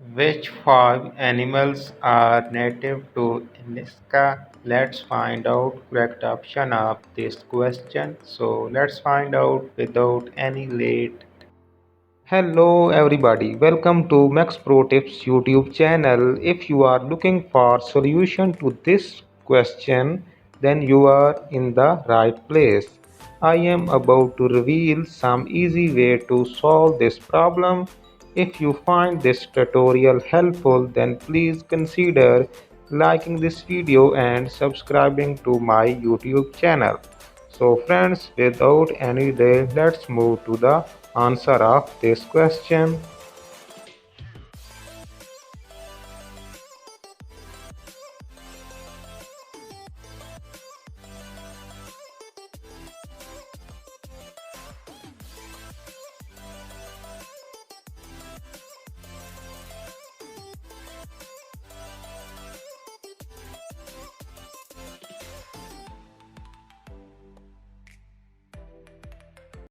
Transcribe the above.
Which five animals are native to Alaska? Let's find out correct option of this question. So let's find out without any late. Hello everybody, welcome to Max Pro Tips YouTube channel. If you are looking for solution to this question, then you are in the right place. I am about to reveal some easy way to solve this problem. If you find this tutorial helpful, then please consider liking this video and subscribing to my YouTube channel. So friends, without any delay, let's move to the answer of this question.